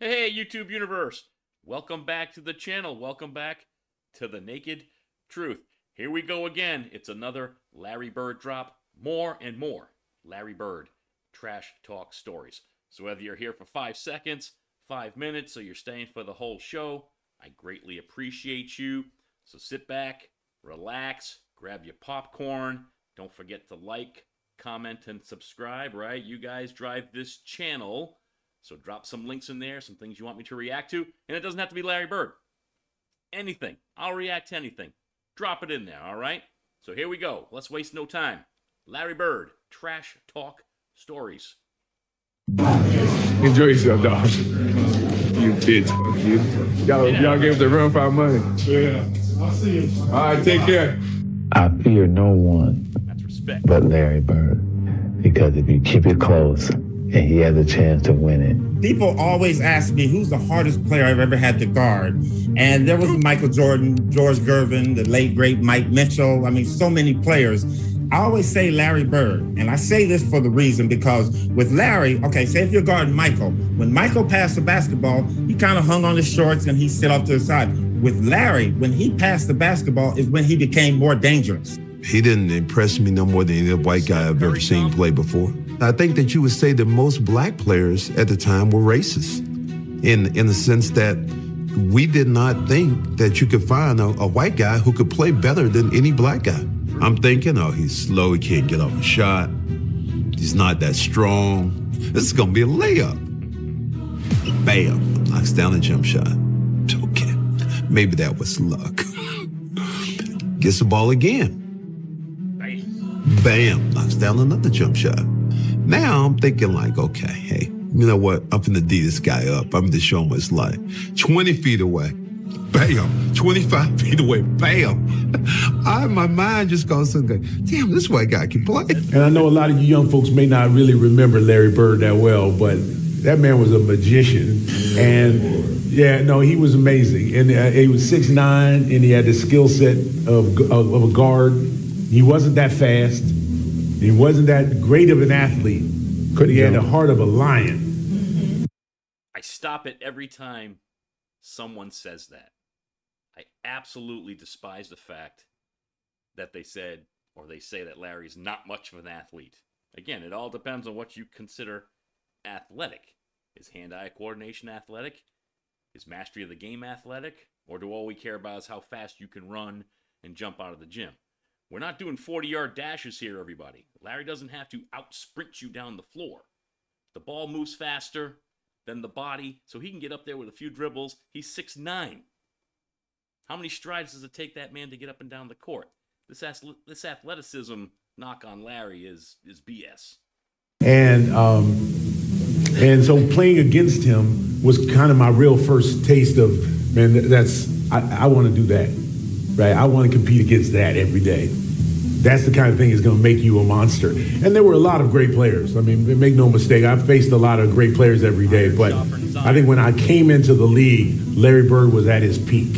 Hey, YouTube universe. Welcome back to the channel. Welcome back to the Naked Truth. Here we go again. It's another Larry Bird drop. More and more Larry Bird trash talk stories. So whether you're here for 5 seconds, 5 minutes, or you're staying for the whole show, I greatly appreciate you. So sit back, relax, grab your popcorn. Don't forget to like, comment, and subscribe, right? You guys drive this channel. So drop some links in there, some things you want me to react to. And it doesn't have to be Larry Bird. Anything. I'll react to anything. Drop it in there, all right? So here we go. Let's waste no time. Larry Bird, Trash Talk Stories. Enjoy yourself, dog. You bitch. Fuck you. Y'all gave the run for our money. Yeah. I'll see you. All right, take care. I fear no one That's respect. but Larry Bird, because if you keep it close and he has a chance to win it. People always ask me who's the hardest player I've ever had to guard. And there was Michael Jordan, George Gervin, the late, great Mike Mitchell. I mean, so many players. I always say Larry Bird. And I say this for the reason because with Larry, okay, say if you're guarding Michael, when Michael passed the basketball, he kind of hung on his shorts and he sit off to the side. With Larry, when he passed the basketball is when he became more dangerous. He didn't impress me no more than any white guy I've ever seen play before. I think that you would say that most black players at the time were racist in the sense that we did not think that you could find a white guy who could play better than any black guy. I'm thinking, oh, he's slow, he can't get off a shot. He's not that strong. This is gonna be a layup. Bam, knocks down a jump shot. Okay, maybe that was luck. Gets the ball again. Bam, knocks down another jump shot. Now I'm thinking like, okay, hey, you know what? I'm finna D this guy up. I'm gonna show him what it's like. 20 feet away, bam. 25 feet away, bam. My mind just goes, damn, this white guy can play. And I know a lot of you young folks may not really remember Larry Bird that well, but that man was a magician. And yeah, no, he was amazing. And he was 6'9", and he had the skill set of a guard. He wasn't that fast. He wasn't that great of an athlete, but he had the heart of a lion. I stop it every time someone says that. I absolutely despise the fact that they said, or they say that Larry's not much of an athlete. Again, it all depends on what you consider athletic. Is hand-eye coordination athletic? Is mastery of the game athletic? Or do all we care about is how fast you can run and jump out of the gym? We're not doing 40-yard dashes here, everybody. Larry doesn't have to out-sprint you down the floor. The ball moves faster than the body, so he can get up there with a few dribbles. He's 6'9". How many strides does it take that man to get up and down the court? This athleticism knock on Larry is BS. And so playing against him was kind of my real first taste of, man, I want to do that, right? I want to compete against that every day. That's the kind of thing that's going to make you a monster. And there were a lot of great players. I mean, make no mistake, I've faced a lot of great players every day. But I think when I came into the league, Larry Bird was at his peak.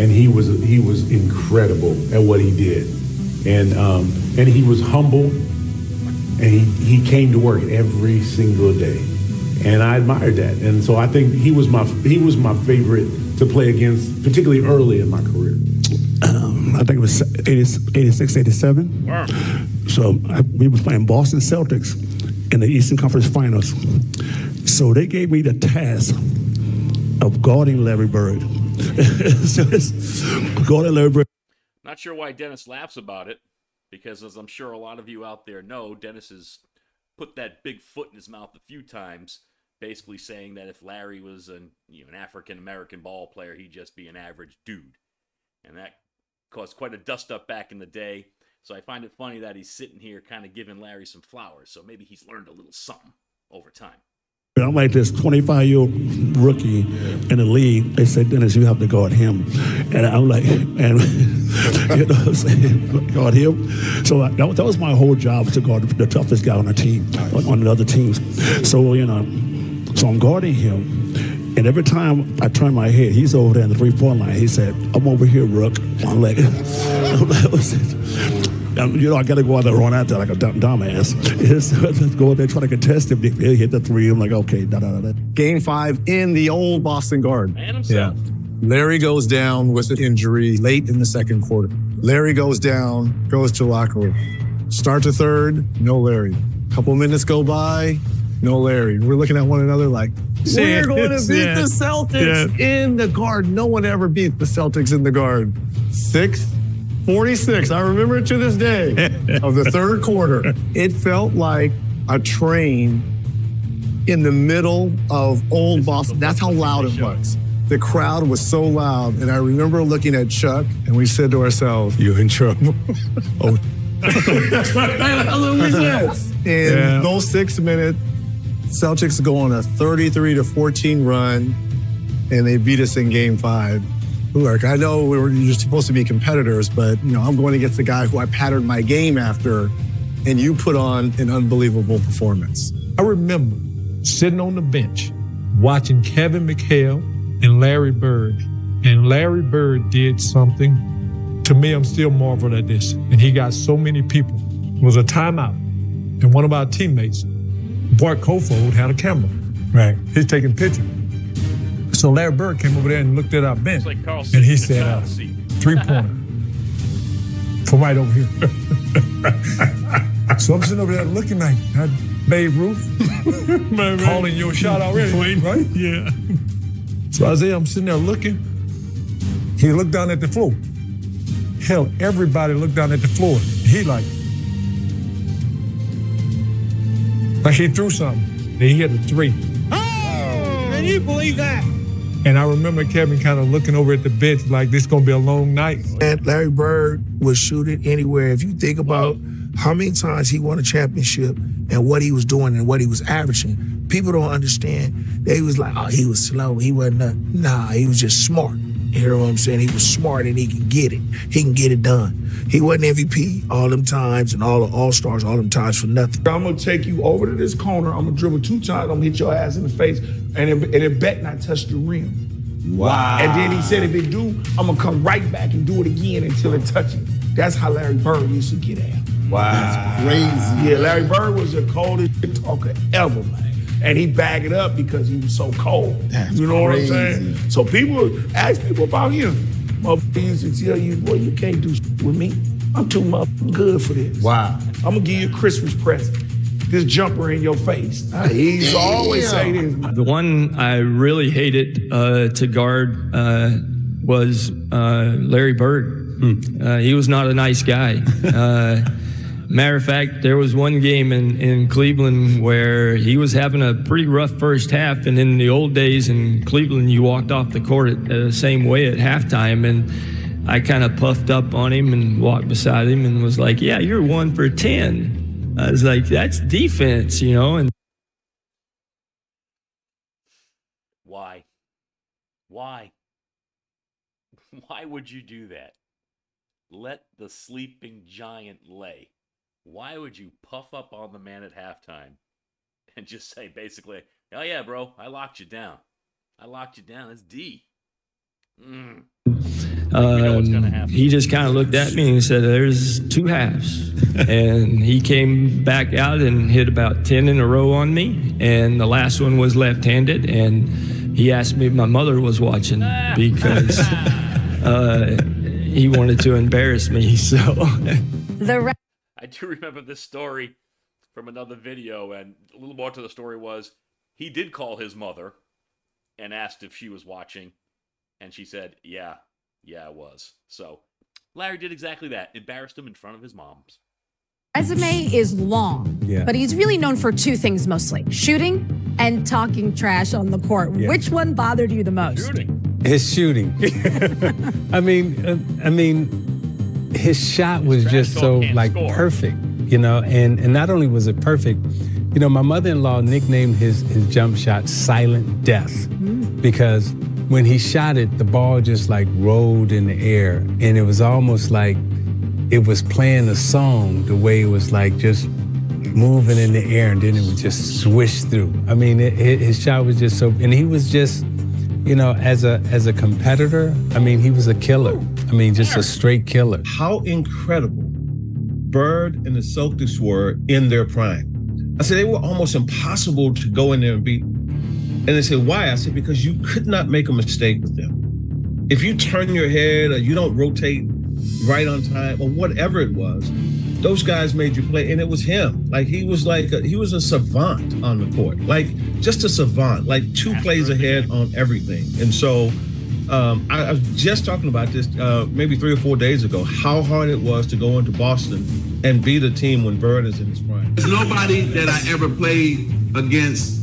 And he was incredible at what he did. And he was humble. And he came to work every single day. And I admired that. And so I think he was my favorite to play against, particularly early in my career. I think it was 86, 87. Wow. So we was playing Boston Celtics in the Eastern Conference Finals. So they gave me the task of guarding Larry Bird. Guarding Larry Bird. Not sure why Dennis laughs about it, because as I'm sure a lot of you out there know, Dennis has put that big foot in his mouth a few times, basically saying that if Larry was an African-American ball player, he'd just be an average dude. And that caused quite a dust-up back in the day. So I find it funny that he's sitting here kind of giving Larry some flowers. So maybe he's learned a little something over time. I'm like this 25-year-old rookie in the league. They said, Dennis, you have to guard him. And I'm like, and you know what I'm saying, guard him. So that was my whole job, to guard the toughest guy on the team, on the other teams. So, so I'm guarding him. And every time I turn my head, he's over there in the 3-point line. He said, I'm over here, Rook. I'm like, I got to go out there and run out there like a dumbass. Let's go out there try to contest him. He'll hit the three. I'm like, okay, da-da-da-da. Game 5 in the old Boston Garden. Man himself. Larry goes down with an injury late in the second quarter. Larry goes down, goes to locker room. Start to third, no Larry. Couple minutes go by, no Larry. We're looking at one another like, we're going to beat the Celtics in the Garden. No one ever beat the Celtics in the Garden. 6:46, I remember it to this day, of the third quarter. It felt like a train in the middle of old Boston. That's how loud it was. The crowd was so loud, and I remember looking at Chuck, and we said to ourselves, "You're in trouble." Oh, that's what we said. In those 6 minutes, Celtics go on a 33-14 run, and they beat us in Game 5. Look, I know you're supposed to be competitors, but I'm going against the guy who I patterned my game after, and you put on an unbelievable performance. I remember sitting on the bench watching Kevin McHale and Larry Bird. And Larry Bird did something, to me, I'm still marveled at this. And he got so many people. It was a timeout. And one of our teammates, Bart Kofold, had a camera. Right. He's taking pictures. So Larry Bird came over there and looked at our bench. Like and he said, 3-pointer from right over here. So I'm sitting over there looking like, that Babe Ruth calling your shot already, right? Yeah. So Isaiah, I'm sitting there looking. He looked down at the floor. Hell, everybody looked down at the floor. He like he threw something. Then he hit a 3. Oh, can you believe that? And I remember Kevin kind of looking over at the bench like this gonna be a long night. And Larry Bird was shooting anywhere. If you think about how many times he won a championship and what he was doing and what he was averaging, people don't understand. They was like, oh, he was slow. He wasn't nothing. Nah, he was just smart. You know what I'm saying? He was smart and he can get it. He can get it done. He wasn't MVP all them times and all the All-Stars all them times for nothing. I'm going to take you over to this corner. I'm going to dribble 2 times. I'm going to hit your ass in the face. And it bet not touch the rim. Wow. And then he said, if it do, I'm going to come right back and do it again until it touches. That's how Larry Bird used to get at. Wow. That's crazy. Yeah, Larry Bird was the coldest talker ever, man. And he bagged it up because he was so cold. That's you know crazy. What I'm saying? So people ask people about him. Motherfuckers used to tell you, boy, you can't do with me. I'm too good for this. Wow. I'm gonna give you a Christmas present. This jumper in your face. He used to always say this. The one I really hated to guard was Larry Bird. He was not a nice guy. Matter of fact, there was one game in Cleveland where he was having a pretty rough first half, and in the old days in Cleveland, you walked off the court the same way at halftime, and I kind of puffed up on him and walked beside him and was like, yeah, you're 1 for 10. I was like, that's defense, and Why? Why would you do that? Let the sleeping giant lay. Why would you puff up on the man at halftime and just say basically, oh yeah, bro, I locked you down. It's D. He just kind of looked at me and said, there's 2 halves. And he came back out and hit about 10 in a row on me. And the last one was left-handed. And he asked me if my mother was watching because he wanted to embarrass me. So I do remember this story from another video, and a little more to the story was he did call his mother and asked if she was watching, and she said, yeah, I was. So Larry did exactly that, embarrassed him in front of his moms. Resume is long, but he's really known for 2 things mostly, shooting and talking trash on the court. Yeah. Which one bothered you the most? Shooting. His shooting. I mean, his shot was just so perfect, and not only was it perfect, my mother-in-law nicknamed his jump shot Silent Death because when he shot it, the ball just rolled in the air, and it was almost like it was playing a song, the way it was just moving in the air, and then it would just swish through. I mean, his shot was just so, and he was just, as a competitor, I mean, he was a killer. I mean, just a straight killer. How incredible Bird and the Celtics were in their prime. I said, they were almost impossible to go in there and beat. And they said, why? I said, because you could not make a mistake with them. If you turn your head or you don't rotate right on time or whatever it was, those guys made you play. And it was him. Like, he was a savant on the court. Like, just a savant, like 2 plays ahead on everything. And so I was just talking about this maybe 3 or 4 days ago, how hard it was to go into Boston and beat a team when Bird is in his prime. There's nobody that I ever played against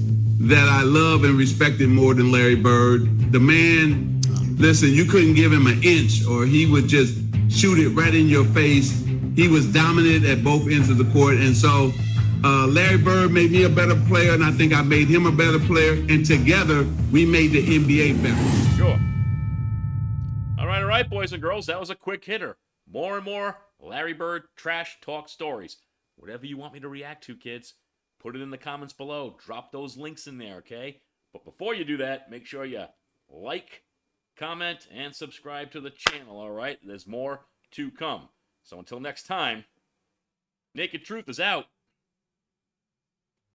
that I love and respected more than Larry Bird. The man, listen, you couldn't give him an inch or he would just shoot it right in your face. He was dominant at both ends of the court. And so Larry Bird made me a better player, and I think I made him a better player. And together, we made the NBA better. Sure. All right, boys and girls. That was a quick hitter. More and more Larry Bird trash talk stories. Whatever you want me to react to, kids, put it in the comments below. Drop those links in there, okay? But before you do that, make sure you like, comment, and subscribe to the channel, all right? There's more to come. So until next time, Naked Truth is out.